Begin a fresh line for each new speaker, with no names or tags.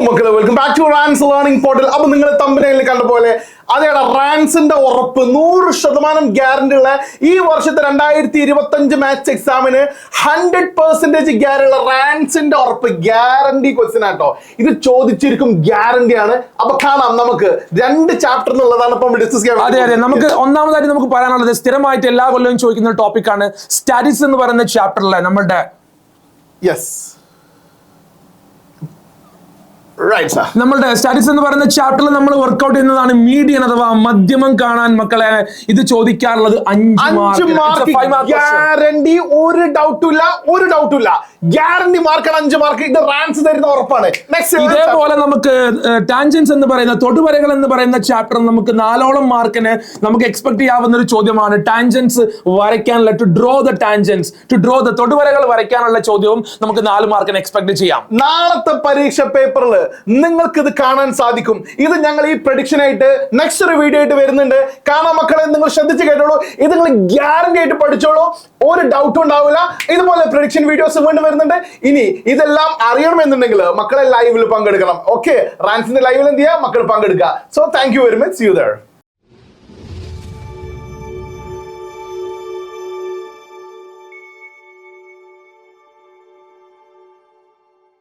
മക്കളെ welcome back to റാൻസ് learning portal. അപ്പൊ നിങ്ങൾ തമ്പനയിൽ കണ്ട പോലെ അതേടാ റാൻസിന്റെ ഉറപ്പ് 100% ഗ്യാരണ്ടി ഉള്ള ഈ വർഷത്തെ 2025 മാത്സ് എക്സാമിന് 100% ഗ്യാരണ്ടി ഉള്ള റാൻസിന്റെ ഉറപ്പ് ഗ്യാരണ്ടി ക്വസ്റ്റ്യൻ ആട്ടോ. ഇത് ചോദിച്ചിരിക്കും, ഗ്യാരണ്ടി ആണ്. അപ്പൊ കാണാം, നമുക്ക് 2 ചാപ്റ്റർ എന്നുള്ളതാണ് ഇപ്പം ഡിസ്കസ് ചെയ്യാൻ.
അതെ, നമുക്ക് ഒന്നാമതായിട്ട് നമുക്ക് പറയാനുള്ളത് സ്ഥിരമായിട്ട് എല്ലാ കൊല്ലവും ചോദിക്കുന്ന ടോപ്പിക്കാണ് സ്റ്റാറ്റിക്സ് എന്ന് പറയുന്ന ചാപ്റ്ററിലെ നമ്മളുടെ നമ്മളുടെ സ്റ്റാറ്റിക്സ് എന്ന് പറയുന്ന ചാപ്റ്ററിൽ നമ്മൾ വർക്ക്ഔട്ട് ചെയ്യുന്നതാണ് മീഡിയൻ അഥവാ മധ്യമം കാണാൻ. മക്കളെ ഇത് ചോദിക്കാറുള്ളത് 5 മാർക്ക്
ഗ്യാരണ്ടി. ഒരു ഡൗട്ടും ഇല്ല ഗ്യാരണ്ടി മാർക്കാണ് 5 മാർക്ക്. ഇത് റാൻസ് തരുന്ന ഉറപ്പാണ്.
ഇതേപോലെ നമുക്ക് ടാൻജൻസ് എന്ന് പറയുന്ന തൊടുവരകൾ എന്ന് പറയുന്ന ചാപ്റ്റർ നമുക്ക് 4ഓളം മാർക്കിന് നമുക്ക് എക്സ്പെക്ട് ചെയ്യാവുന്ന ഒരു ചോദ്യമാണ്. ടാൻജൻസ് വരയ്ക്കാനുള്ള ടു ഡ്രോ ദ തൊടുവരകൾ വരയ്ക്കാനുള്ള ചോദ്യവും നമുക്ക് 4 മാർക്കിന് എക്സ്പെക്ട് ചെയ്യാം.
നാളത്തെ പരീക്ഷ പേപ്പറിൽ നിങ്ങൾക്ക് ഇത് കാണാൻ സാധിക്കും. ഇത് ഞങ്ങൾ ഈ പ്രഡിക്ഷൻ ആയിട്ട് നെക്സ്റ്റ് ഒരു വീഡിയോ ആയിട്ട് വരുന്നുണ്ട്. കാണാൻ മക്കളെ, നിങ്ങൾ ശ്രദ്ധിച്ച് കേട്ടോളൂ. ഇത് നിങ്ങൾ ഗ്യാരണ്ടി ആയിട്ട് പഠിച്ചോളൂ, ഒരു ഡൗട്ടും ഉണ്ടാവില്ല. ഇതുപോലെ പ്രഡിക്ഷൻ വീഡിയോസ് വീണ്ടും വരുന്നുണ്ട്. ഇനി ഇതെല്ലാം അറിയണമെന്നുണ്ടെങ്കിൽ മക്കളെ ലൈവിൽ പങ്കെടുക്കണം. ഓക്കെ, റാൻസിന്റെ ലൈവിൽ എന്ത് ചെയ്യുക, മക്കൾ പങ്കെടുക്കുക. So thank you very much. See you there.